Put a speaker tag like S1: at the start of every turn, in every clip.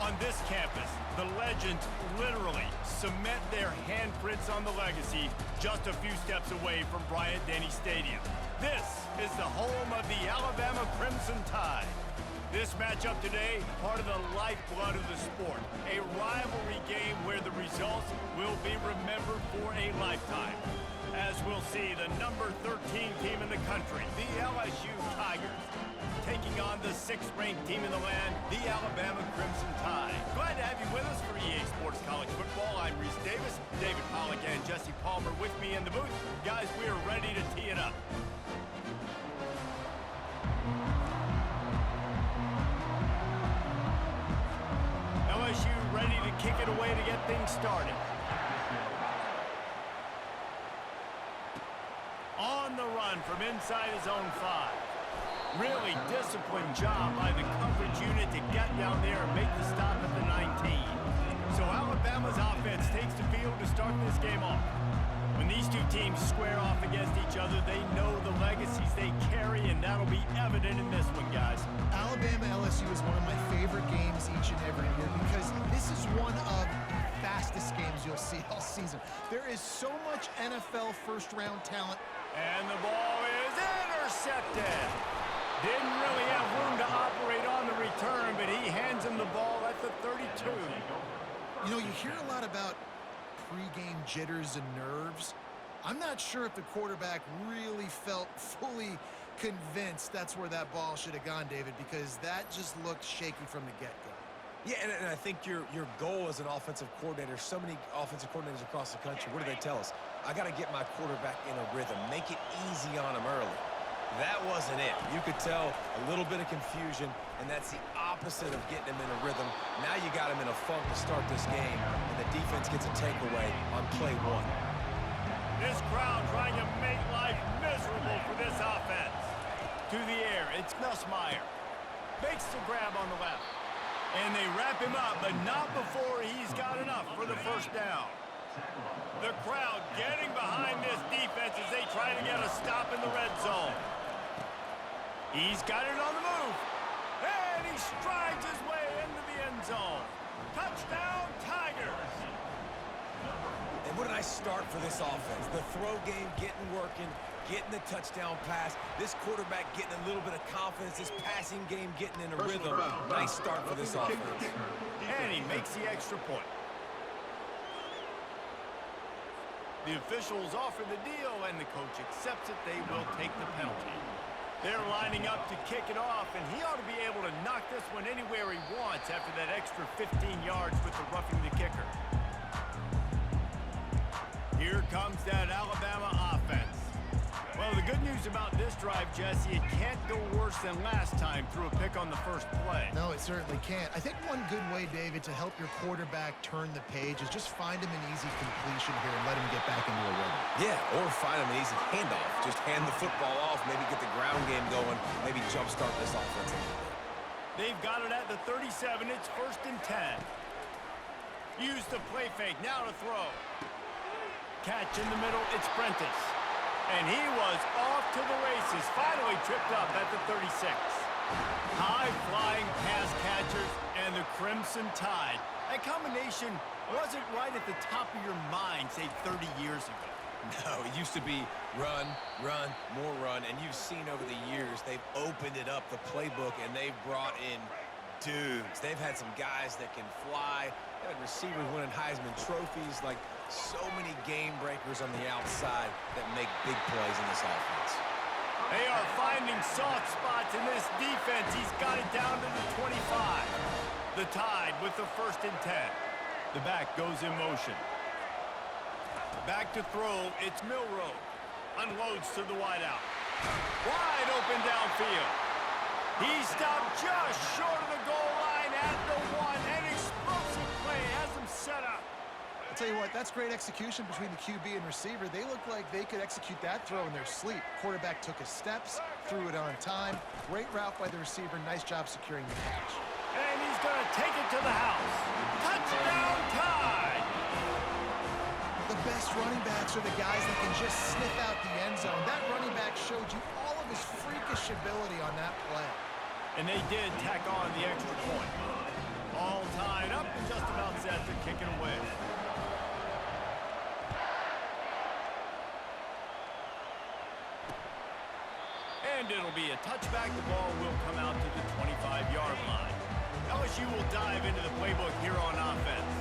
S1: On this campus, the legends literally cement their handprints on the legacy just a few steps away from Bryant-Denny Stadium. This is the home of the Alabama Crimson Tide. This matchup today, part of the lifeblood of the sport. A rivalry game where the results will be remembered for a lifetime. As we'll see, the number 13 team in the country, the LSU Tigers, taking on the 6th-ranked team in the land, the Alabama Crimson Tide. Glad to have you with us for EA Sports College Football. I'm Reese Davis, David Pollack and Jesse Palmer with me in the booth. Guys, we are ready to tee it up. LSU ready to kick it away to get things started. On the run from inside his own 5. Really disciplined job by the coverage unit to get down there and make the stop at the 19. So Alabama's offense takes the field to start this game off. When these two teams square off against each other, they know the legacies they carry, and that'll be evident in this one, guys.
S2: Alabama-LSU is one of my favorite games each and every year because this is one of the fastest games you'll see all season. There is so much NFL first-round talent.
S1: And the ball is intercepted. Didn't really have room to operate on the return, but he hands him the ball at the 32.
S2: You know, you hear a lot about pre-game jitters and nerves. I'm not sure if the quarterback really felt fully convinced that's where that ball should have gone, David, because that just looked shaky from the get-go.
S3: Yeah, and I think your goal as an offensive coordinator, so many offensive coordinators across the country, what do they tell us? I got to get my quarterback in a rhythm, make it easy on him early. That wasn't it. You could tell a little bit of confusion, and that's the opposite of getting him in a rhythm. Now you got him in a funk to start this game, and the defense gets a takeaway on play 1.
S1: This crowd trying to make life miserable for this offense. To the air, it's Nussmeier. Makes the grab on the left. And they wrap him up, but not before he's got enough for the first down. The crowd getting behind this defense as they try to get a stop in the red zone. He's got it on the move. And he strides his way into the end zone. Touchdown, Tigers.
S3: And what a nice start for this offense. The throw game getting working, getting the touchdown pass. This quarterback getting a little bit of confidence. This passing game getting in a rhythm. Nice start for this offense.
S1: And he makes the extra point. The officials offer the deal, and the coach accepts it. They will take the penalty. They're lining up to kick it off, and he ought to be able to knock this one anywhere he wants after that extra 15 yards with the roughing the kicker. Here comes that Alabama offense. Well, the good news about this drive, Jesse, it can't go worse than last time through a pick on the first play.
S2: No, it certainly can't. I think one good way, David, to help your quarterback turn the page is just find him an easy completion here and let him get back into a rhythm.
S3: Yeah, or find him an easy handoff. Just hand the football off, maybe get the ground game going, maybe jumpstart this offense a little bit.
S1: They've got it at the 37. It's 1st and 10. Use the play fake. Now to throw. Catch in the middle. It's Prentice. And he was off to the races, finally tripped up at the 36. High-flying pass catchers and the Crimson Tide. That combination wasn't right at the top of your mind, say, 30 years ago.
S3: No, it used to be run, run, more run, and you've seen over the years they've opened it up, the playbook, and they've brought in dudes. They've had some guys that can fly. They've had receivers winning Heisman trophies, like so many game breakers on the outside that make big plays in this offense.
S1: They are finding soft spots in this defense. He's got it down to the 25. The Tide with the 1st and 10. The back goes in motion. Back to throw, it's Milroe. Unloads to the wideout. Wide open downfield. He stopped just short of the goal line at the 1. An explosive play has him set up.
S2: I'll tell you what, that's great execution between the QB and receiver. They look like they could execute that throw in their sleep. Quarterback took his steps, threw it on time. Great route by the receiver. Nice job securing the catch.
S1: And he's going to take it to the house. Touchdown, Tide!
S2: The best running backs are the guys that can just sniff out the end zone. That running back showed you all of his freakish ability on that play.
S1: And they did tack on the extra point. All tied up and just about set to kick it away. And it'll be a touchback. The ball will come out to the 25-yard line. LSU will dive into the playbook here on offense.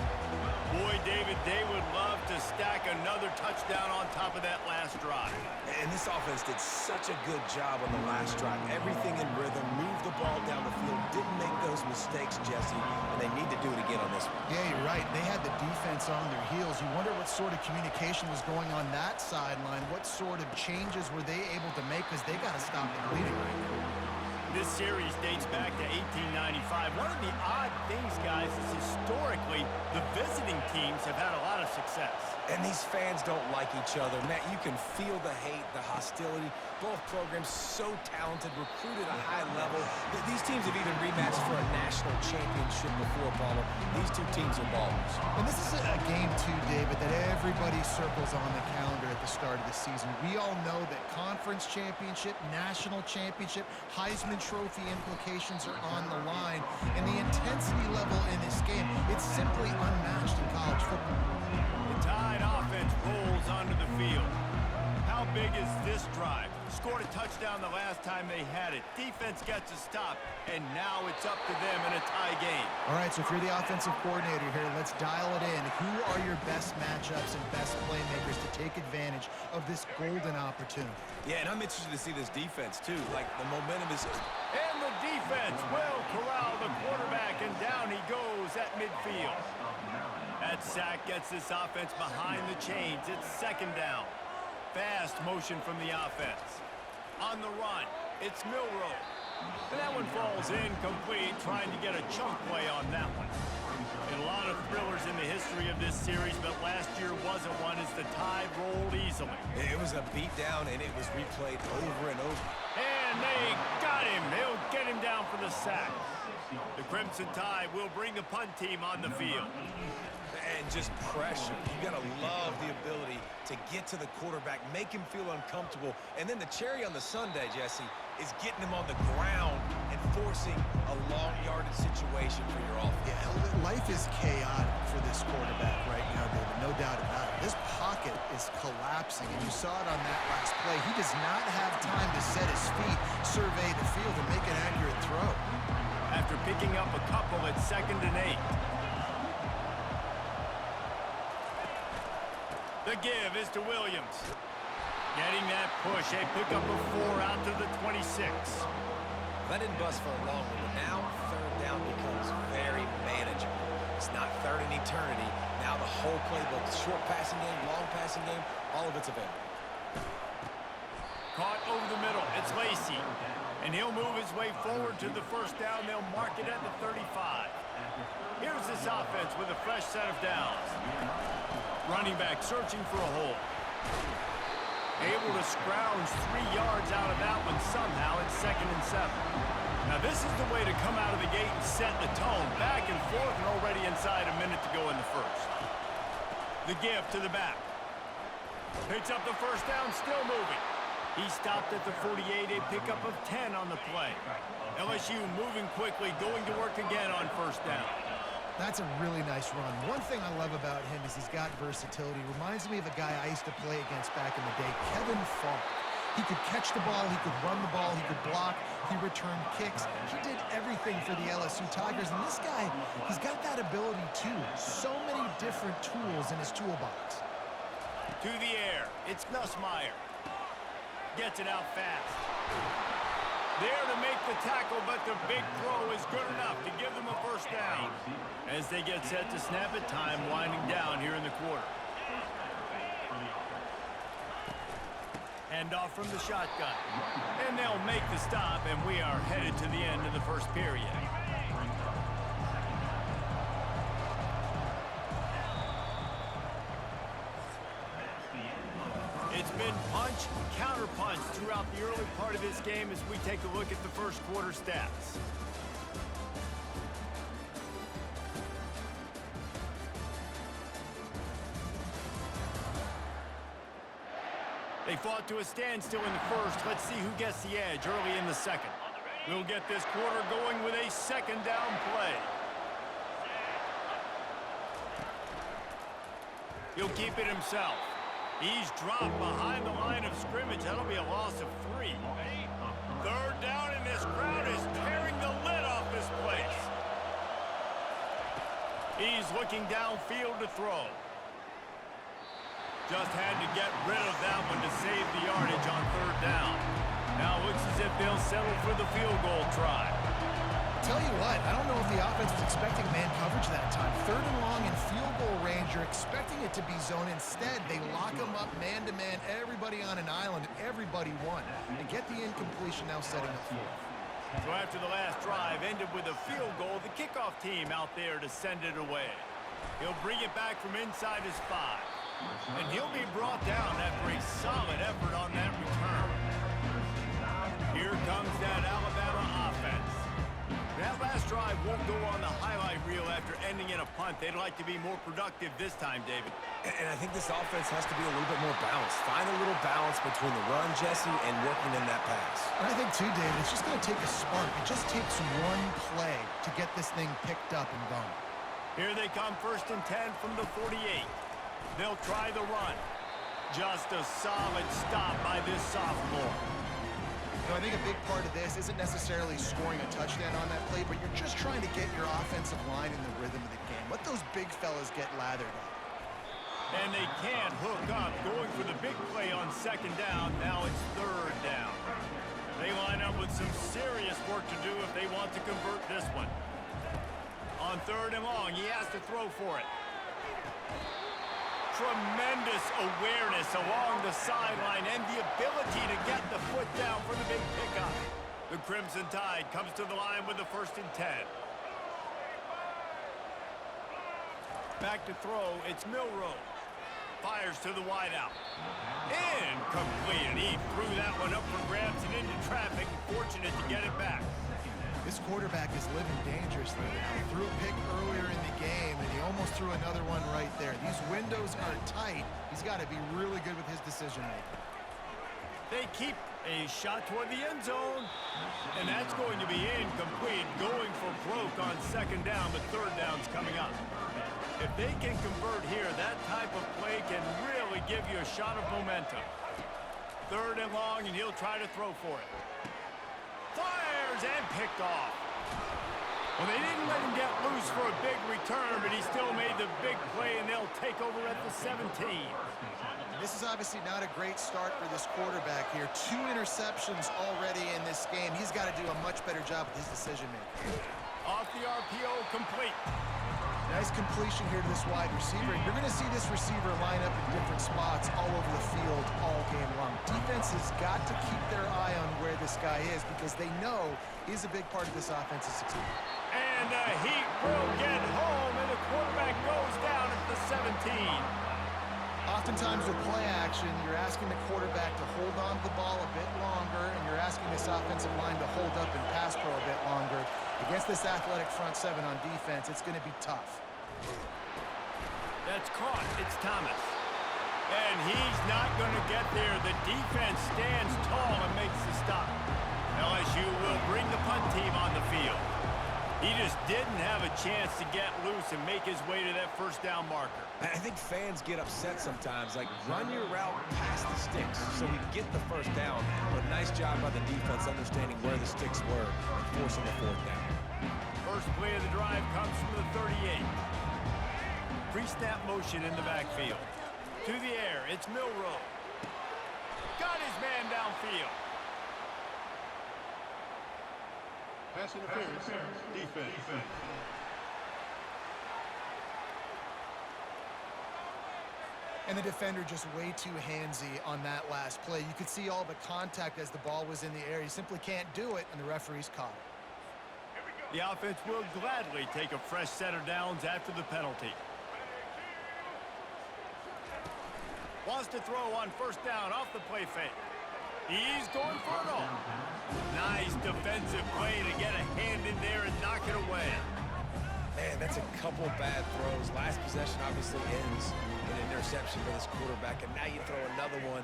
S1: Boy, David, they would love to stack another touchdown on top of that last drive.
S3: And this offense did such a good job on the last drive. Everything in rhythm, moved the ball down the field, didn't make those mistakes, Jesse, and they need to do it again on this one.
S2: Yeah, you're right. They had the defense on their heels. You wonder what sort of communication was going on that sideline. What sort of changes were they able to make, because they got to stop the bleeding right now.
S1: This series dates back to 1895. One of the odd things, guys, is historically the visiting teams have had a lot of success.
S3: And these fans don't like each other. Matt, you can feel the hate, the hostility. Both programs so talented, recruited at a high level. These teams have even rematched for a national championship before, Palmer. These two teams are ballers.
S2: And this is a game, too, David, that everybody circles on the calendar at the start of the season. We all know that conference championship, national championship, Heisman Trophy implications are on the line. And the intensity level in this game, it's simply unmatched in college football.
S1: The Tide offense rolls onto the field. How big is this drive? Scored a touchdown the last time they had it. Defense gets a stop, and now it's up to them in a tie game.
S2: All right, so if you're the offensive coordinator here, let's dial it in. Who are your best matchups and best playmakers to take advantage of this golden opportunity?
S3: Yeah, and I'm interested to see this defense, too. Like, the momentum is...
S1: And the defense will corral the quarterback, and down he goes at midfield. That sack gets this offense behind the chains. It's second down. Fast motion from the offense. On the run, it's Milroe. And that one falls incomplete, trying to get a chunk play on that one. And a lot of thrillers in the history of this series, but last year wasn't one as the Tide rolled easily.
S3: It was a beatdown, and it was replayed over and over.
S1: And they got him. They'll get him down for the sack. The Crimson Tide will bring the punt team on the field.
S3: And just pressure. You got to love the ability to get to the quarterback, make him feel uncomfortable. And then the cherry on the sundae, Jesse, is getting him on the ground and forcing a long yardage situation for your offense.
S2: Yeah, life is chaotic for this quarterback right now, David, no doubt about it. This pocket is collapsing, and you saw it on that last play. He does not have time to set his feet, survey the field, and make an accurate throw.
S1: After picking up a couple at 2nd and 8. The give is to Williams. Getting that push. A pickup of 4 out to the 26.
S3: That didn't bust for a long one, but now third down becomes very manageable. It's not third in eternity. Now the whole playbook, short passing game, long passing game, all of it's available.
S1: Caught over the middle. It's Lacey. And he'll move his way forward to the first down. They'll mark it at the 35. Here's this offense with a fresh set of downs. Running back searching for a hole. Able to scrounge 3 yards out of that one somehow. It's 2nd and 7. Now this is the way to come out of the gate and set the tone. Back and forth and already inside a minute to go in the first. The give to the back. Picks up the first down, still moving. He stopped at the 48, a pickup of 10 on the play. LSU moving quickly, going to work again on first down.
S2: That's a really nice run. One thing I love about him is he's got versatility. Reminds me of a guy I used to play against back in the day, Kevin Falk. He could catch the ball, he could run the ball, he could block, he returned kicks. He did everything for the LSU Tigers, and this guy, he's got that ability too. So many different tools in his toolbox.
S1: To the air, it's Nussmeier. Gets it out fast. There to make the tackle, but the big throw is good enough to give them a first down. As they get set to snap it, time winding down here in the quarter. Handoff from the shotgun. And they'll make the stop, and we are headed to the end of the first period. It's been punch, counter-punch throughout the early part of this game as we take a look at the first quarter stats. They fought to a standstill in the first. Let's see who gets the edge early in the second. We'll get this quarter going with a second down play. He'll keep it himself. He's dropped behind the line of scrimmage. That'll be a loss of 3. Third down, and this crowd is tearing the lid off this place. He's looking downfield to throw. Just had to get rid of that one to save the yardage on third down. Now it looks as if they'll settle for the field goal try.
S2: Tell you what, I don't know if the offense was expecting man coverage that time. Third and long in field goal range, you're expecting it to be zone. Instead, they lock them up man-to-man, everybody on an island, and everybody won. And get the incompletion now setting up fourth.
S1: So after the last drive ended with a field goal, the kickoff team out there to send it away. He'll bring it back from inside his 5. And he'll be brought down after a solid effort on that return. Here comes that Alabama offense. That last drive won't go on the highlight reel after ending in a punt. They'd like to be more productive this time, David.
S3: And I think this offense has to be a little bit more balanced. Find a little balance between the run, Jesse, and working in that pass.
S2: And I think, too, David, it's just going to take a spark. It just takes one play to get this thing picked up and going.
S1: Here they come, 1st and 10 from the 48. They'll try the run. Just a solid stop by this sophomore.
S2: You know, I think a big part of this isn't necessarily scoring a touchdown on that play, but you're just trying to get your offensive line in the rhythm of the game. Let those big fellas get lathered up.
S1: And they can't hook up, going for the big play on 2nd down. Now it's 3rd down. They line up with some serious work to do if they want to convert this one. On 3rd and long, he has to throw for it. Tremendous awareness along the sideline and the ability to get the foot down for the big pickup. The Crimson Tide comes to the line with the 1st and 10. Back to throw, it's Milroe. Fires to the wideout. Incomplete, and he threw that one up for grabs and into traffic. Fortunate to get it back.
S2: This quarterback is living dangerously now. He threw a pick earlier in the game, and he almost threw another one right there. These windows are tight. He's got to be really good with his decision-making.
S1: They keep a shot toward the end zone, and that's going to be incomplete. Going for broke on 2nd down, but 3rd down's coming up. If they can convert here, that type of play can really give you a shot of momentum. 3rd and long, and he'll try to throw for it. Fires and picked off. Well, they didn't let him get loose for a big return, but he still made the big play, and they'll take over at the 17.
S2: This is obviously not a great start for this quarterback here. 2 interceptions already in this game. He's got to do a much better job with his decision-making.
S1: Off the RPO, complete.
S2: Nice completion here to this wide receiver. And you're going to see this receiver line up in different spots all over the field all game long. Defense has got to keep their eye on where this guy is because they know he's a big part of this offensive success.
S1: And the Heat will get home, and the quarterback goes down at the 17.
S2: Oftentimes with play action, you're asking the quarterback to hold on to the ball a bit longer, and you're asking this offensive line to hold up and pass pro a bit longer. Against this athletic front 7 on defense, it's going to be tough.
S1: That's caught. It's Thomas. And he's not going to get there. The defense stands tall and makes the stop. LSU will bring the punt team on the field. He just didn't have a chance to get loose and make his way to that 1st down marker.
S3: I think fans get upset sometimes, like run your route past the sticks so we get the 1st down. But nice job by the defense understanding where the sticks were and forcing the 4th down.
S1: First play of the drive comes from the 38. Pre-snap motion in the backfield. To the air, it's Milroe. Got his man downfield.
S4: Pass interference, defense.
S2: And the defender just way too handsy on that last play. You could see all the contact as the ball was in the air. He simply can't do it, and the referee's caught it.
S1: The offense will gladly take a fresh set of downs after the penalty. Wants to throw on 1st down off the play fake. He's going for it all. Nice defensive play to get a hand in there and knock it away.
S3: Man, that's a couple bad throws. Last possession obviously ends in an interception for this quarterback, and now you throw another one,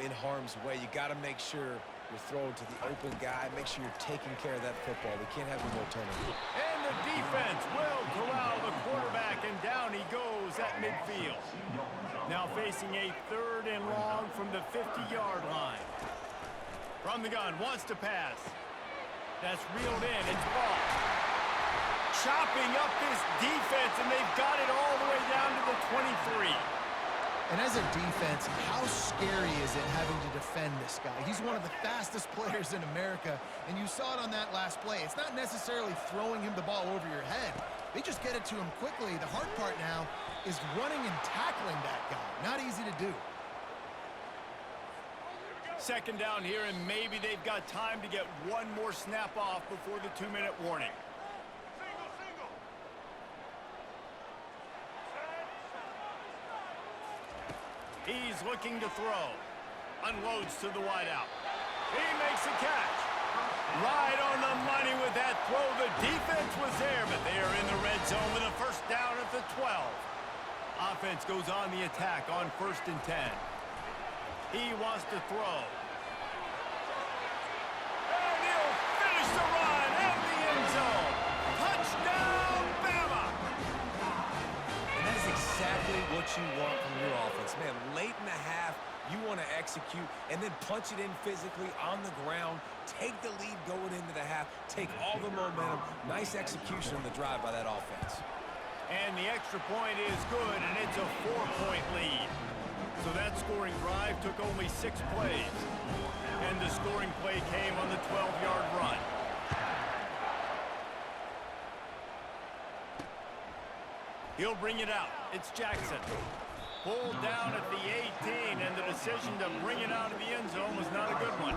S3: in harm's way. You got to make sure You're throwing to the open guy. Make sure you're taking care of that football. We can't have any more turnovers.
S1: And the defense will corral the quarterback, and down he goes at midfield. Now facing a 3rd and long from the 50-yard line. From the gun, wants to pass. That's reeled in. It's ball. Chopping up this defense, and they've got it all the way down to the 23.
S2: And as a defense, how scary is it having to defend this guy? He's one of the fastest players in America, and you saw it on that last play. It's not necessarily throwing him the ball over your head. They just get it to him quickly. The hard part now is running and tackling that guy. Not easy to do.
S1: 2nd down here, and maybe they've got time to get one more snap off before the 2-minute warning. He's looking to throw. Unloads to the wideout. He makes a catch. Right on the money with that throw. The defense was there, but they are in the red zone with a 1st down at the 12. Offense goes on the attack on 1st and 10. He wants to throw. And he'll finish the run in the end zone. Touchdown, Bama!
S3: And that is exactly what you want from your offense. Man, late in the half, you want to execute and then punch it in physically on the ground. Take the lead going into the half. Take all the momentum. Nice execution on the drive by that offense.
S1: And the extra point is good, and it's a 4-point lead. So that scoring drive took only 6 plays. And the scoring play came on the 12-yard run. He'll bring it out. It's Jackson. Pulled down at the 18, and the decision to bring it out of the end zone was not a good one.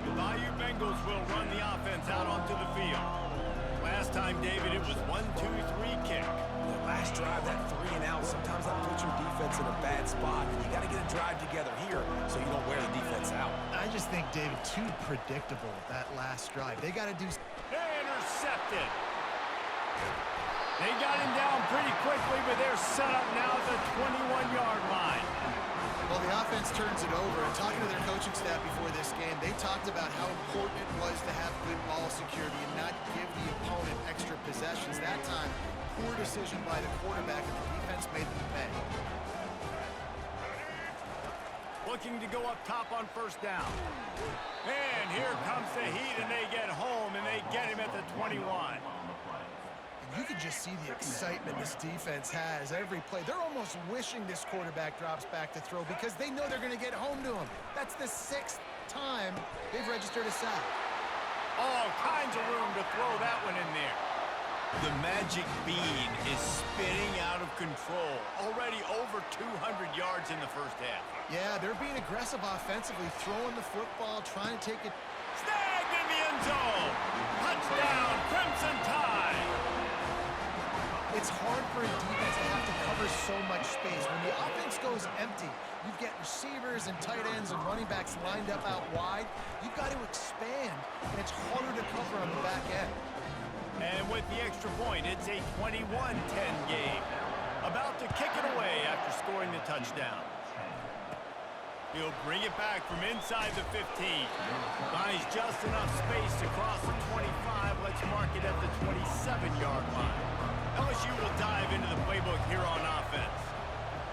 S1: The Bayou Bengals will run the offense out onto the field. Last time, David, it was 1-2-3 kick.
S3: The last drive, that 3 and out, sometimes that puts your defense in a bad spot. You got to get a drive together here so you don't wear the defense out.
S2: I just think, David, too predictable that last drive. They got to do...
S1: Intercepted. They got him down pretty quickly, but they're set up now at the 21-yard line.
S2: Well, the offense turns it over, and talking to their coaching staff before this game, they talked about how important it was to have good ball security and not give the opponent extra possessions. That time, poor decision by the quarterback, and the defense made them pay.
S1: Looking to go up top on 1st down. And here comes the heat, and they get home, and they get him at the 21.
S2: You can just see the excitement this defense has every play. They're almost wishing this quarterback drops back to throw because they know they're going to get home to him. That's the 6th time they've registered a sack.
S1: All kinds of room to throw that one in there. The magic bean is spinning out of control. Already over 200 yards in the 1st half.
S2: Yeah, they're being aggressive offensively, throwing the football, trying to take it.
S1: Snagged in the end zone. Touchdown, Crimson Tide.
S2: It's hard for a defense to have to cover so much space. When the offense goes empty, you get receivers and tight ends and running backs lined up out wide. You've got to expand, and it's harder to cover on the back end.
S1: And with the extra point, it's a 21-10 game. About to kick it away after scoring the touchdown. He'll bring it back from inside the 15. Buys just enough space to cross the 25. Let's mark it at the 27-yard line. LSU will dive into the playbook here on offense.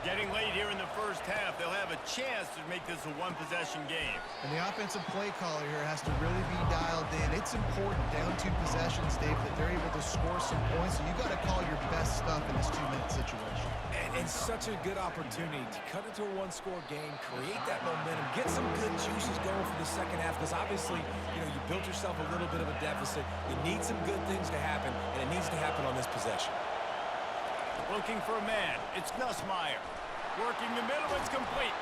S1: Getting late here in the 1st half, they'll have a chance to make this a 1-possession game.
S2: And the offensive play caller here has to really be dialed in. It's important, down 2 possessions, Dave, that they're able to score some points. So you got to call your best stuff in this 2-minute situation.
S3: And such a good opportunity to cut it to a 1-score game, create that momentum, get some good juices going for the 2nd half, because obviously, you built yourself a little bit of a deficit. You need some good things to happen, and it needs to happen on this possession.
S1: Looking for a man. It's Nussmeier. Working the middle. It's complete.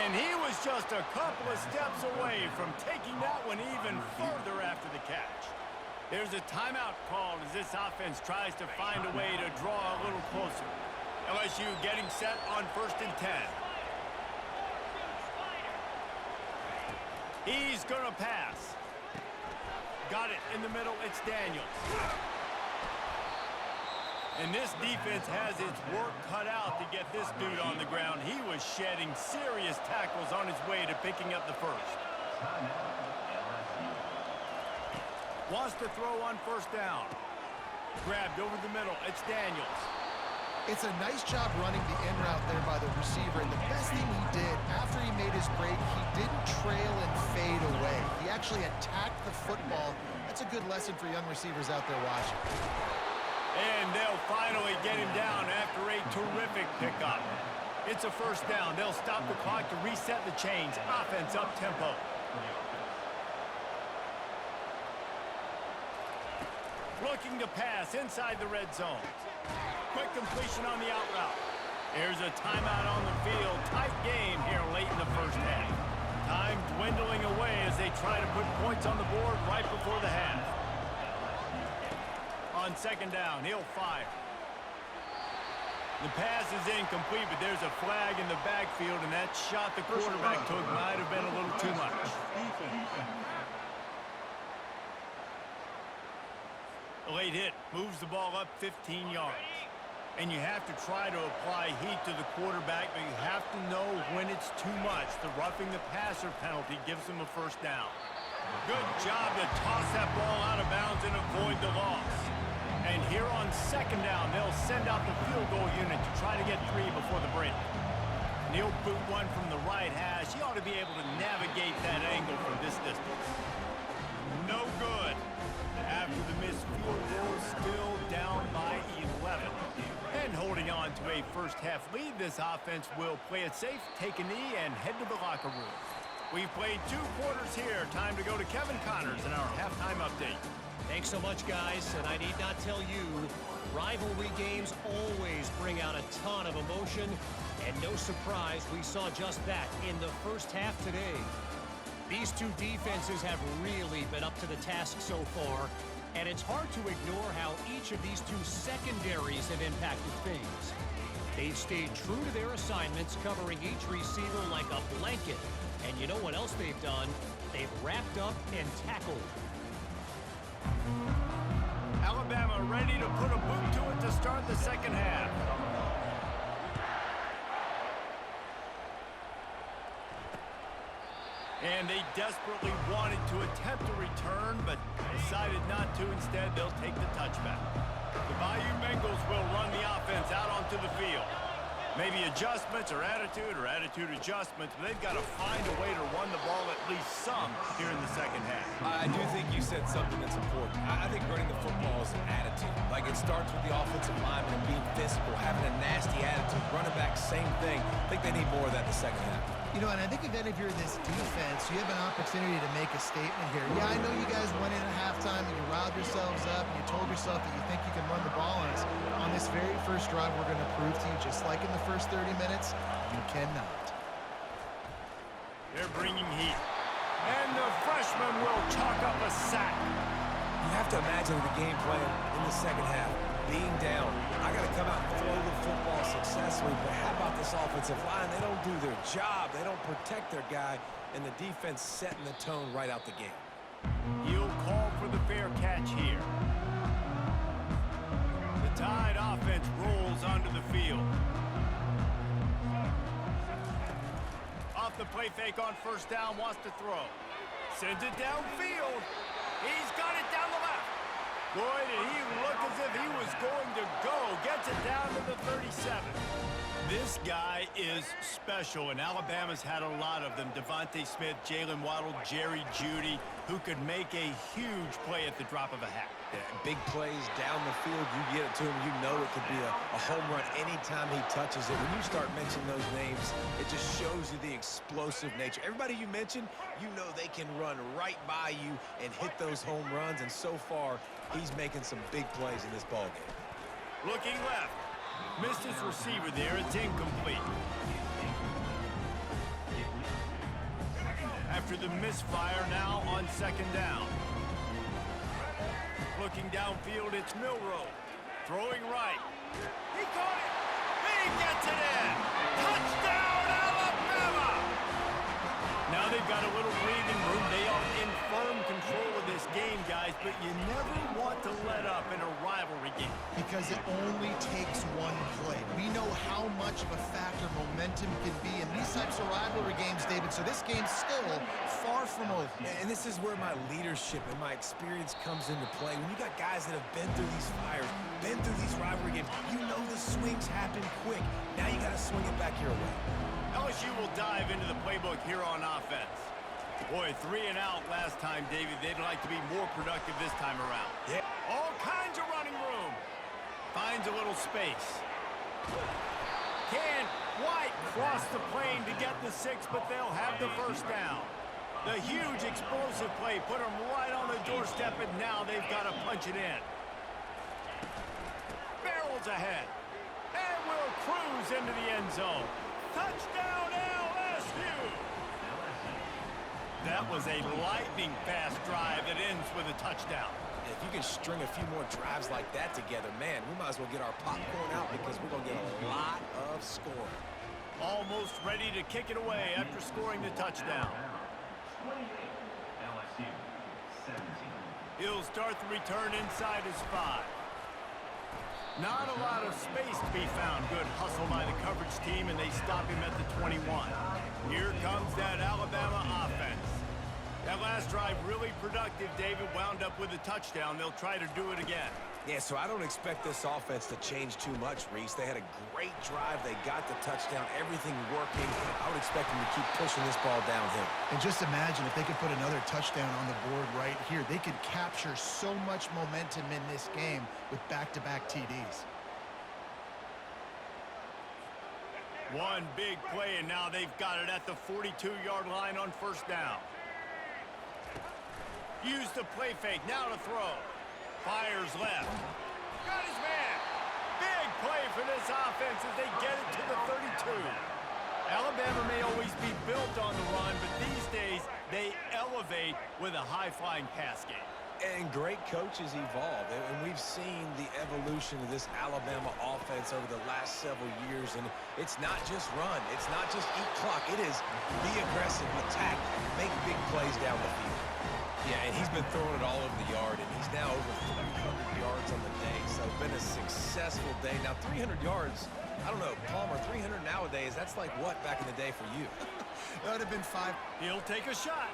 S1: And he was just a couple of steps away from taking that one even further after the catch. There's a timeout called as this offense tries to find a way to draw a little closer. LSU getting set on 1st and 10. He's going to pass. Got it in the middle. It's Daniels. And this defense has its work cut out to get this dude on the ground. He was shedding serious tackles on his way to picking up the 1st. Wants to throw on first down. Grabbed over the middle. It's Daniels.
S2: It's a nice job running the in route there by the receiver, and the best thing he did after he made his break, he didn't trail and fade away. He actually attacked the football. That's a good lesson for young receivers out there watching.
S1: And they'll finally get him down after a terrific pickup. It's a first down. They'll stop the clock to reset the chains. Offense up tempo. Looking to pass inside the red zone. Quick completion on the out route. Here's a timeout on the field. Tight game here late in the first half. Time dwindling away as they try to put points on the board right before the half. On second down, he'll fire. The pass is incomplete, but there's a flag in the backfield, and that shot the quarterback took might have been a little too much. A late hit moves the ball up 15 yards. And you have to try to apply heat to the quarterback, but you have to know when it's too much. The roughing the passer penalty gives them a first down. Good job to toss that ball out of bounds and avoid the loss. And here on second down, they'll send out the field goal unit to try to get 3 before the break. And he'll boot one from the right hash. He ought to be able to navigate that angle from this distance. No good. After the missed field goal, still down by 11. And holding on to a first-half lead, this offense will play it safe, take a knee, and head to the locker room. We've played 2 quarters here. Time to go to Kevin Connors in our halftime update.
S5: Thanks so much, guys. And I need not tell you, rivalry games always bring out a ton of emotion. And no surprise, we saw just that in the first half today. These 2 defenses have really been up to the task so far. And it's hard to ignore how each of these 2 secondaries have impacted things. They've stayed true to their assignments, covering each receiver like a blanket. And you know what else they've done? They've wrapped up and tackled.
S1: Alabama ready to put a boot to it to start the second half. And they desperately wanted to attempt a return, but decided not to. Instead, they'll take the touchback. The Bayou Bengals will run the offense out onto the field. Maybe adjustments or attitude adjustments, but they've got to find a way to run the ball at least some here in the second half.
S3: I do think you said something that's important. I think running the football is an attitude. Like, it starts with the offensive lineman and being physical, having a nasty attitude. Running back, same thing. I think they need more of that in the second half.
S2: You know, and I think if you're this defense, you have an opportunity to make a statement here. Yeah, I know you guys went in at halftime and you riled yourselves up and you told yourself that you think you can run the ball on us. On this very first drive, we're going to prove to you, just like in the first 30 minutes, you cannot.
S1: They're bringing heat. And the freshman will chalk up a sack.
S3: You have to imagine the game plan in the second half. Being down, I got to come out and throw the football successfully, but how about this offensive line? They don't do their job. They don't protect their guy, and the defense setting the tone right out the gate.
S1: He'll call for the fair catch here. The Tide offense rolls onto the field. Off the play fake on first down, wants to throw. Sends it downfield. He's got it down the left. Boy, did he look as if he was going to go. Gets it down to the 37. This guy is special, and Alabama's had a lot of them. Devontae Smith, Jalen Waddle, Jerry Jeudy, who could make a huge play at the drop of a hat.
S3: Yeah, big plays down the field, you get it to him, you know it could be a home run anytime he touches it. When you start mentioning those names, it just shows you the explosive nature. Everybody you mentioned, you know they can run right by you and hit those home runs, and so far, he's making some big plays in this ballgame.
S1: Looking left. Missed his receiver there. It's incomplete. After the misfire, now on second down. Looking downfield, it's Milroe. Throwing right. He caught it. He gets it in. Touchdown, Alabama! Now they've got a little breathing room. They are in firm control of this game, guys. guys, but you never want to let up in a rivalry game.
S2: Because it only takes one play. We know how much of a factor momentum can be in these types of rivalry games, David, so this game's still far from over.
S3: And this is where my leadership and my experience comes into play. When you got guys that have been through these fires, been through these rivalry games, you know the swings happen quick. Now you got to swing it back your way.
S1: LSU will dive into the playbook here on offense. Boy, 3 and out last time, David. They'd like to be more productive this time around.
S3: Yeah.
S1: All kinds of running room. Finds a little space. Can White cross the plane to get the 6, but they'll have the first down. The huge explosive play put them right on the doorstep, and now they've got to punch it in. Barrels ahead. And will cruise into the end zone. Touchdown, LSU! That was a lightning-fast drive that ends with a touchdown.
S3: If you can string a few more drives like that together, man, we might as well get our popcorn out because we're going to get a lot of scoring.
S1: Almost ready to kick it away after scoring the touchdown. He'll start the return inside his 5. Not a lot of space to be found. Good hustle by the coverage team, and they stop him at the 21. Here comes that Alabama offense. That last drive really productive. David wound up with a touchdown. They'll try to do it again.
S3: Yeah, so I don't expect this offense to change too much, Reese. They had a great drive. They got the touchdown. Everything working. I would expect them to keep pushing this ball downhill.
S2: And just imagine if they could put another touchdown on the board right here. They could capture so much momentum in this game with back-to-back TDs.
S1: One big play, and now they've got it at the 42-yard line on first down. Use the play fake. Now to throw. Fires left. Got his man. Big play for this offense as they get it to the 32. Alabama may always be built on the run, but these days they elevate with a high-flying pass game.
S3: And great coaches evolve, and we've seen the evolution of this Alabama offense over the last several years, and it's not just run. It's not just eat clock. It is be aggressive, attack, make big plays down the field. Yeah, and he's been throwing it all over the yard, and he's now over 300 yards on the day, so been a successful day. Now, 300 yards, I don't know, Palmer, 300 nowadays, that's like what back in the day for you?
S2: That would have been 5.
S1: He'll take a shot.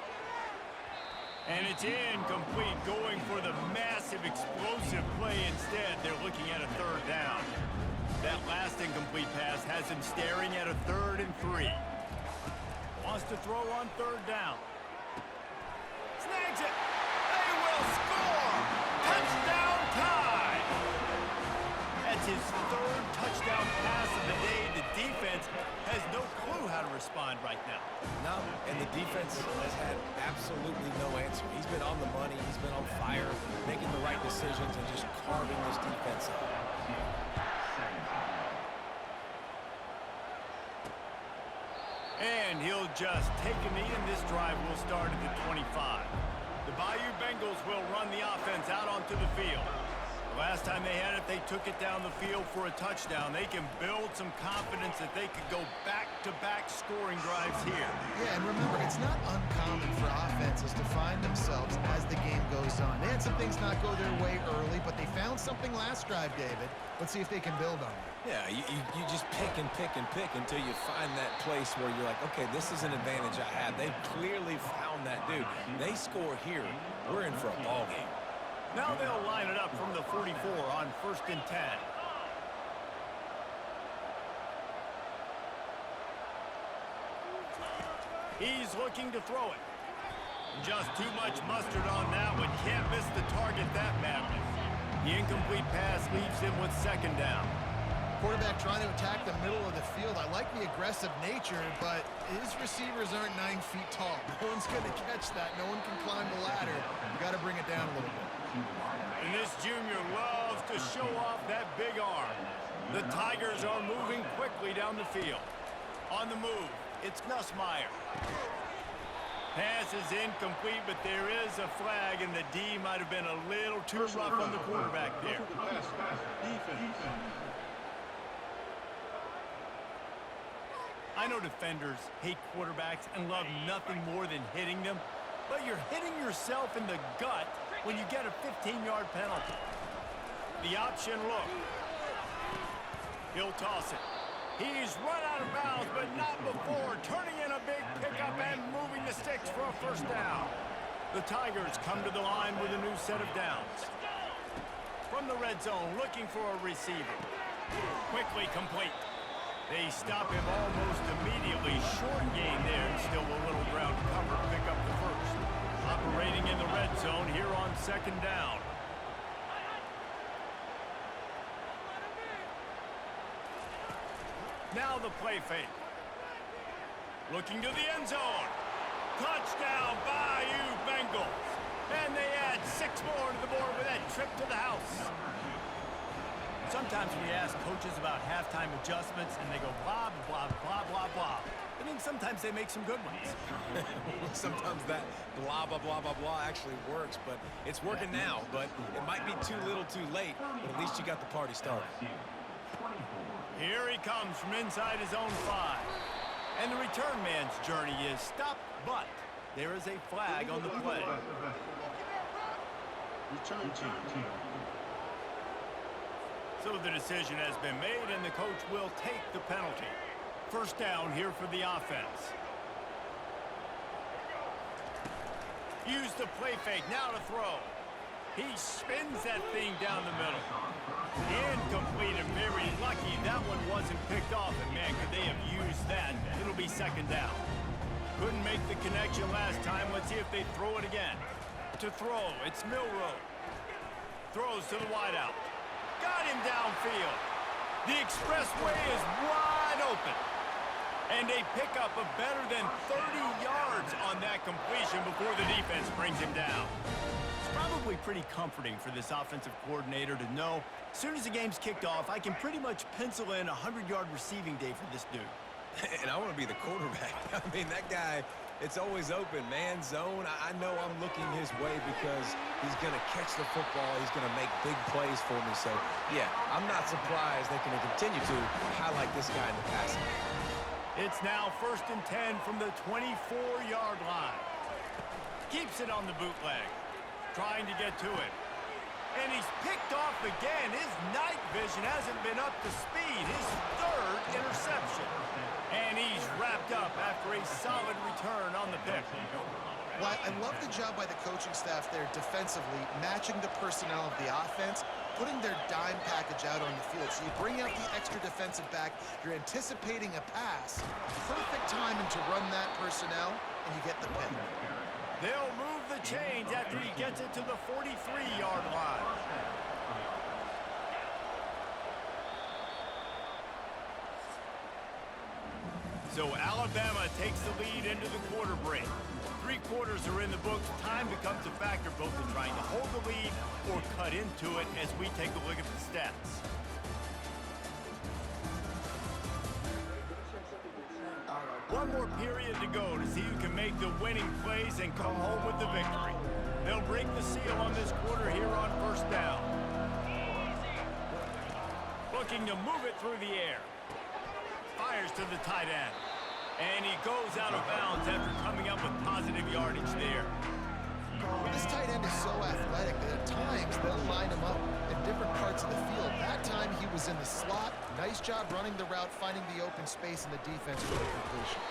S1: And it's incomplete, going for the massive explosive play instead. They're looking at a 3rd down. That last incomplete pass has him staring at a 3rd and 3. Wants to throw on 3rd down. Snags it. They will score. Touchdown tie. That's his 3rd touchdown pass of the day. The defense has no clue how to respond right now.
S3: No, and the defense has had absolutely no answer. He's been on the money. He's been on fire, making the right decisions and just carving this defense up.
S1: And he'll just take a knee, and this drive will start at the 25. The Bayou Bengals will run the offense out onto the field. Last time they had it, they took it down the field for a touchdown. They can build some confidence that they could go back-to-back scoring drives here.
S2: Yeah, and remember, it's not uncommon for offenses to find themselves as the game goes on. They had some things not go their way early, but they found something last drive, David. Let's see if they can build on it.
S3: Yeah, you just pick and pick and pick until you find that place where you're like, okay, this is an advantage I have. They've clearly found that, dude. They score here. We're in for a ball game.
S1: Now they'll line it up from the 44 on 1st and 10. He's looking to throw it. Just too much mustard on that one. Can't miss the target that badly. The incomplete pass leaves him with 2nd down.
S2: Quarterback trying to attack the middle of the field. I like the aggressive nature, but his receivers aren't 9 feet tall. No one's going to catch that. No one can climb the ladder. You got to bring it down a little bit.
S1: And this junior loves to show off that big arm. The Tigers are moving quickly down the field. On the move, it's Nussmeier. Pass is incomplete, but there is a flag, and the D might have been a little too rough on the quarterback there. I know defenders hate quarterbacks and love nothing more than hitting them, but you're hitting yourself in the gut when you get a 15-yard penalty. The option look. He'll toss it. He's run out of bounds, but not before turning in a big pickup and moving the sticks for a first down. The Tigers come to the line with a new set of downs. From the red zone, looking for a receiver. Quickly complete. They stop him almost immediately. Short gain there, and still a little ground to cover to pick up the first. Operating in the red zone here on second down. Now the play fake. Looking to the end zone. Touchdown, Bayou Bengals. And they add 6 more to the board with that trip to the house. Sometimes we ask coaches about halftime adjustments, and they go blah, blah, blah, blah, blah. And then sometimes they make some good ones.
S3: Sometimes that blah, blah, blah, blah, blah actually works, but it's working now. But it might be too little too late, but at least you got the party started.
S1: Here he comes from inside his own 5. And the return man's journey is stopped, but there is a flag on the play.
S4: Return team.
S1: So the decision has been made, and the coach will take the penalty. First down here for the offense. Use the play fake, now to throw. He spins that thing down the middle. Incomplete and very lucky that one wasn't picked off. And man, could they have used that. It'll be second down. Couldn't make the connection last time. Let's see if they throw it again. To throw, it's Milrow. Throws to the wideout. Got him downfield. The expressway is wide open. And a pickup of better than 30 yards on that completion before the defense brings him down. It's probably pretty comforting for this offensive coordinator to know as soon as the game's kicked off, I can pretty much pencil in a 100-yard receiving day for this dude.
S3: And I want to be the quarterback. I mean, that guy, it's always open, man, zone. I know I'm looking his way because he's going to catch the football. He's going to make big plays for me. So, yeah, I'm not surprised they're going to continue to highlight this guy in the passing.
S1: It's now 1st and 10 from the 24-yard line. Keeps it on the bootleg. Trying to get to it. And he's picked off again. His night vision hasn't been up to speed. His 3rd interception. And he's wrapped up after a solid return on the pick.
S2: Well, I love the job by the coaching staff there defensively, matching the personnel of the offense, putting their dime package out on the field. So you bring out the extra defensive back, you're anticipating a pass. Perfect timing to run that personnel, and you get the pick.
S1: They'll move the chains after he gets it to the 43-yard line. So Alabama takes the lead into the quarter break. 3 quarters are in the books. Time becomes a factor both in trying to hold the lead or cut into it as we take a look at the stats. One more period to go to see who can make the winning plays and come home with the victory. They'll break the seal on this quarter here on first down. Looking to move it through the air. Fires to the tight end. And he goes out of bounds after coming up with positive yardage there.
S2: This tight end is so athletic that at times they'll line him up in different parts of the field. That time he was in the slot. Nice job running the route, finding the open space in the defense for the completion.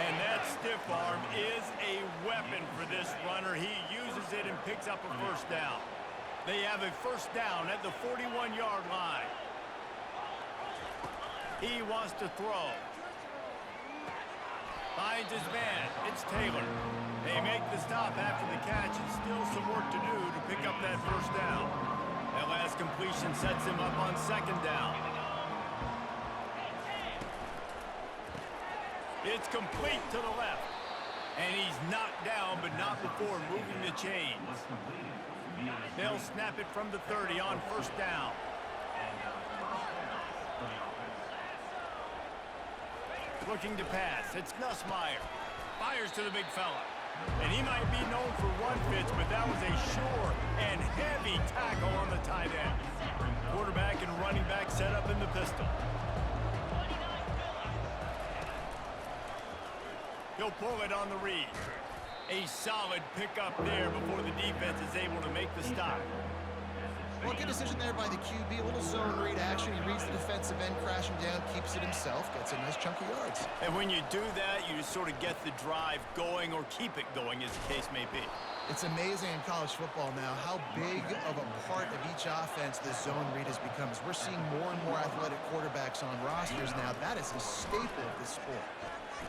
S1: And that stiff arm is a weapon for this runner. He uses it and picks up a first down. They have a first down at the 41-yard line. He wants to throw. Finds his man. It's Taylor. They make the stop after the catch, and still some work to do to pick up that first down. That last completion sets him up on second down. It's complete to the left. And he's knocked down, but not before moving the chains. They'll snap it from the 30 on first down. Looking to pass. It's Nussmeier. Fires to the big fella. And he might be known for run fits, but that was a sure and heavy tackle on the tight end. Quarterback and running back set up in the pistol. He'll pull it on the read. A solid pickup there before the defense is able to make the stop.
S2: Well, good decision there by the QB. A little zone read action. He reads the defensive end crashing down, keeps it himself, gets a nice chunk of yards.
S1: And when you do that, you sort of get the drive going or keep it going, as the case may be.
S2: It's amazing in college football now how big of a part of each offense the zone read has become. As we're seeing more and more athletic quarterbacks on rosters now, that is a staple of this sport.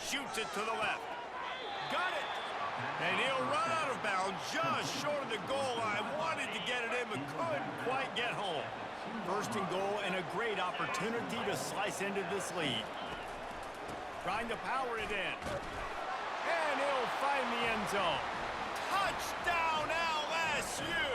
S1: Shoots it to the left. Got it! And he'll run out of bounds just short of the goal line. Wanted to get it in, but couldn't quite get home. First and goal, and a great opportunity to slice into this lead. Trying to power it in. And he'll find the end zone. Touchdown, LSU!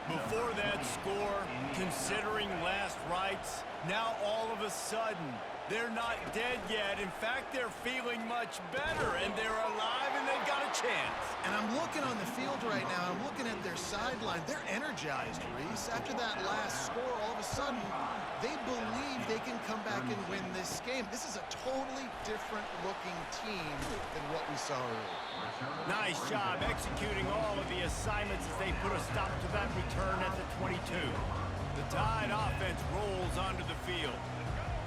S1: Before that score, considering last rites, now all of a sudden, they're not dead yet. In fact, they're feeling much better, and they're alive, and they've got a chance.
S2: And I'm looking on the field right now. I'm looking at their sideline. They're energized, Reese. After that last score, all of a sudden, they believe they can come back and win this game. This is a totally different-looking team than what we saw earlier.
S1: Nice job executing all of the assignments as they put a stop to that return at the 22. The Tide offense rolls onto the field.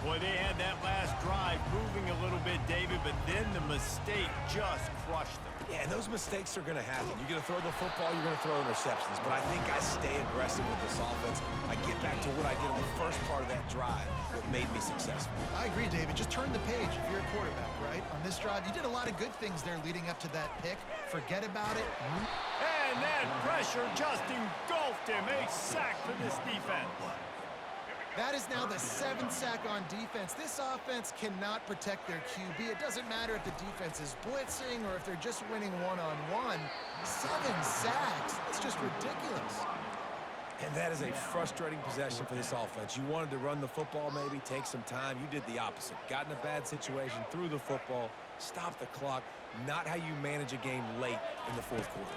S1: Boy, they had that last drive moving a little bit, David, but then the mistake just crushed them.
S3: Yeah, and those mistakes are going to happen. You're going to throw the football, you're going to throw interceptions. But I think I stay aggressive with this offense. I get back to what I did on the first part of that drive, what made me successful.
S2: I agree, David. Just turn the page if you're a quarterback, right? On this drive, you did a lot of good things there leading up to that pick. Forget about it.
S1: And that pressure just engulfed him. A sack for this defense.
S2: That is now the 7th sack on defense. This offense cannot protect their QB. It doesn't matter if the defense is blitzing or if they're just winning one-on-one. 7 sacks. That's just ridiculous.
S3: And that is a frustrating possession for this offense. You wanted to run the football, maybe take some time. You did the opposite. Got in a bad situation, threw the football, stopped the clock. Not how you manage a game late in the fourth quarter.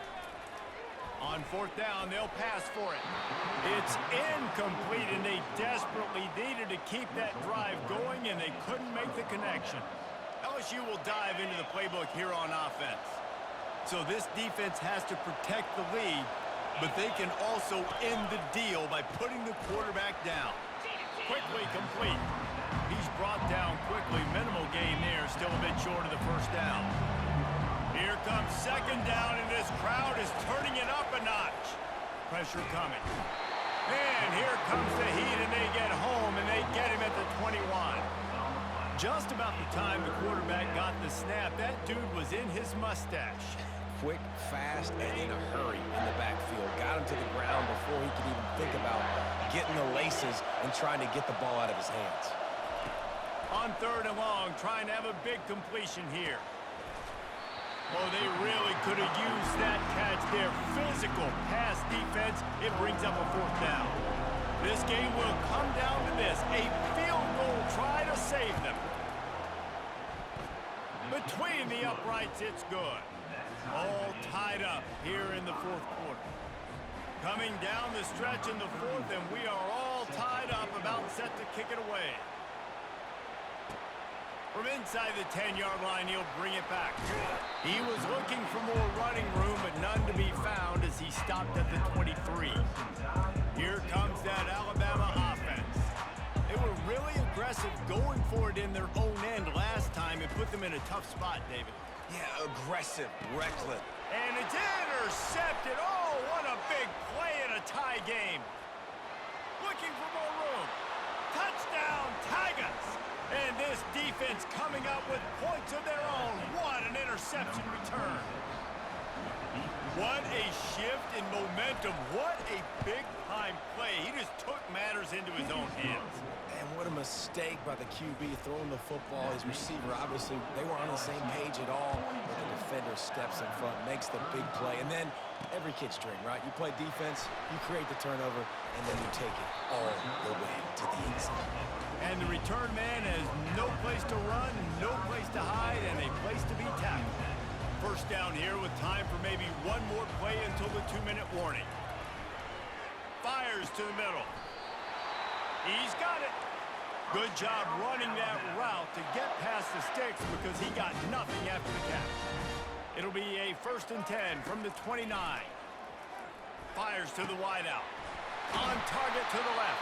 S1: On 4th down, they'll pass for it. It's incomplete, and they desperately needed to keep that drive going, and they couldn't make the connection. LSU will dive into the playbook here on offense. So this defense has to protect the lead, but they can also end the deal by putting the quarterback down. Quickly complete. He's brought down quickly. Minimal gain there, still a bit short of the first down. Here comes 2nd down, and this crowd is turning it up a notch. Pressure coming. And here comes the heat, and they get home, and they get him at the 21. Just about the time the quarterback got the snap, that dude was in his mustache.
S3: Quick, fast, and in a hurry in the backfield. Got him to the ground before he could even think about getting the laces and trying to get the ball out of his hands.
S1: On 3rd and long, trying to have a big completion here. Oh, they really could have used that catch there. Physical pass defense. It brings up a 4th down. This game will come down to this. A field goal try to save them. Between the uprights, it's good. All tied up here in the 4th quarter. Coming down the stretch in the 4th, and we are all tied up, about set to kick it away. From inside the 10-yard line, he'll bring it back. He was looking for more running room, but none to be found as he stopped at the 23. Here comes that Alabama offense. They were really aggressive going for it in their own end last time. It put them in a tough spot, David.
S3: Yeah, aggressive, reckless.
S1: And it's intercepted. Oh, what a big play in a tie game. Looking for more room. Touchdown, Tigers. And this defense coming up with points of their own. What an interception return. What a shift in momentum. What a big-time play. He just took matters into his own hands.
S3: And what a mistake by the QB throwing the football. His receiver, obviously, they were on the same page at all. But the defender steps in front, makes the big play. And then every kid's dream, right? You play defense, you create the turnover, and then you take it all the way to the inside.
S1: And the return man has no place to run, no place to hide, and a place to be tackled. First down here with time for maybe one more play until the 2-minute warning. Fires to the middle. He's got it. Good job running that route to get past the sticks because he got nothing after the catch. It'll be a 1st and 10 from the 29. Fires to the wideout. On target to the left.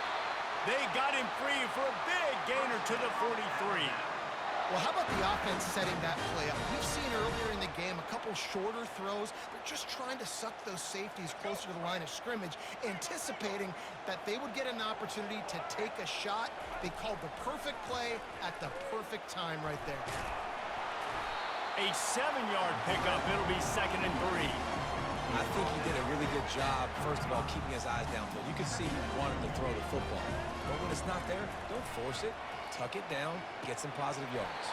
S1: They got him free for a big gainer to the 43.
S2: Well, how about the offense setting that play up? We've seen earlier in the game a couple shorter throws. They're just trying to suck those safeties closer to the line of scrimmage, anticipating that they would get an opportunity to take a shot. They called the perfect play at the perfect time right there.
S1: A 7-yard pickup. It'll be 2nd and 3.
S3: I think he did a really good job, first of all, keeping his eyes downfield. You can see he wanted to throw the football. But when it's not there, don't force it. Tuck it down, get some positive yards.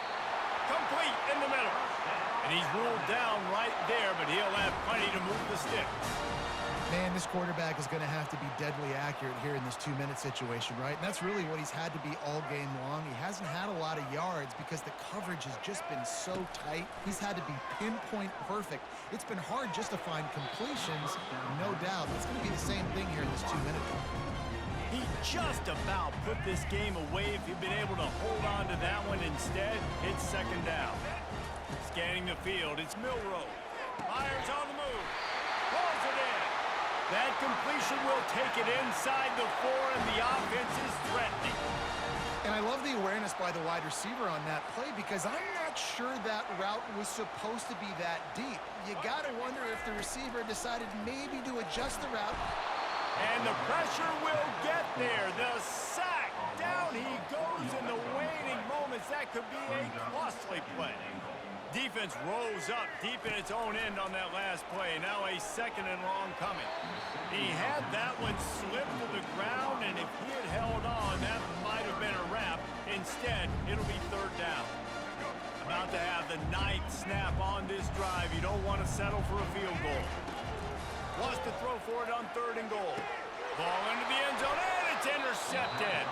S1: Complete in the middle. And he's ruled down right there, but he'll have plenty to move the sticks.
S2: Man, this quarterback is going to have to be deadly accurate here in this 2-minute situation, right? And that's really what he's had to be all game long. He hasn't had a lot of yards because the coverage has just been so tight. He's had to be pinpoint perfect. It's been hard just to find completions, no doubt. It's going to be the same thing here in this 2-minute drill.
S1: He just about put this game away if he'd been able to hold on to that one. Instead, it's 2nd down. Scanning the field, it's Milroe. Fires on the move. Pulls it in. That completion will take it inside the 4, and the offense is threatening.
S2: And I love the awareness by the wide receiver on that play because I'm not sure that route was supposed to be that deep. You got to wonder if the receiver decided maybe to adjust the route.
S1: And the pressure will get there. The sack. Down he goes in the waning moments. That could be a costly play. Defense rose up deep in its own end on that last play. Now a 2nd and long coming. He had that one slip to the ground, and if he had held on, that might have been a wrap. Instead, it'll be 3rd down. About to have the 9th snap on this drive. You don't want to settle for a field goal. Wants to throw for it on 3rd and goal. Ball into the end zone, and it's intercepted.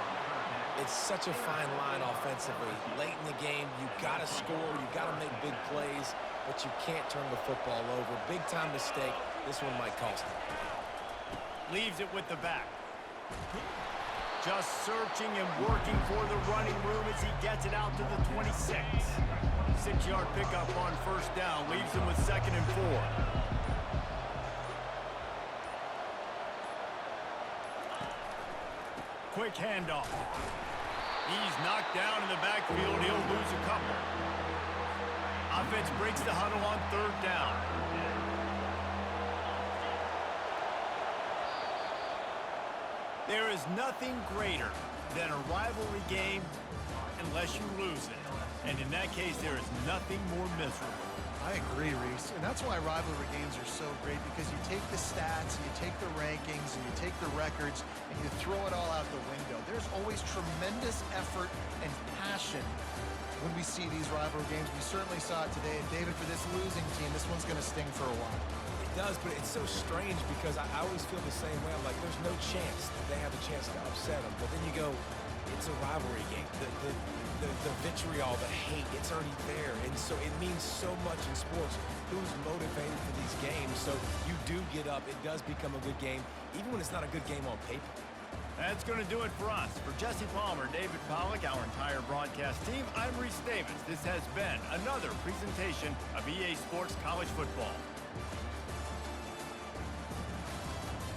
S3: It's such a fine line offensively. Late in the game, you got to score, you got to make big plays, but you can't turn the football over. Big-time mistake. This one might cost him.
S1: Leaves it with the back. Just searching and working for the running room as he gets it out to the 26. 6-yard pickup on 1st down. Leaves him with 2nd and 4. Quick handoff. He's knocked down in the backfield. He'll lose a couple. Offense breaks the huddle on 3rd down. There is nothing greater than a rivalry game unless you lose it. And in that case, there is nothing more miserable.
S2: I agree, Reese. And that's why rivalry games are so great, because you take the stats, and you take the rankings, and you take the records, and you throw it all out the window. There's always tremendous effort and passion when we see these rivalry games. We certainly saw it today. And, David, for this losing team, this one's going to sting for a while.
S3: It does, but it's so strange because I always feel the same way. I'm like, there's no chance that they have a chance to upset them. But then you go, it's a rivalry game. The vitriol, the hate, it's already there. And so it means so much in sports. Who's motivated for these games? So you do get up. It does become a good game, even when it's not a good game on paper.
S1: That's going to do it for us. For Jesse Palmer, David Pollack, our entire broadcast team, I'm Reese Davis. This has been another presentation of EA Sports College Football.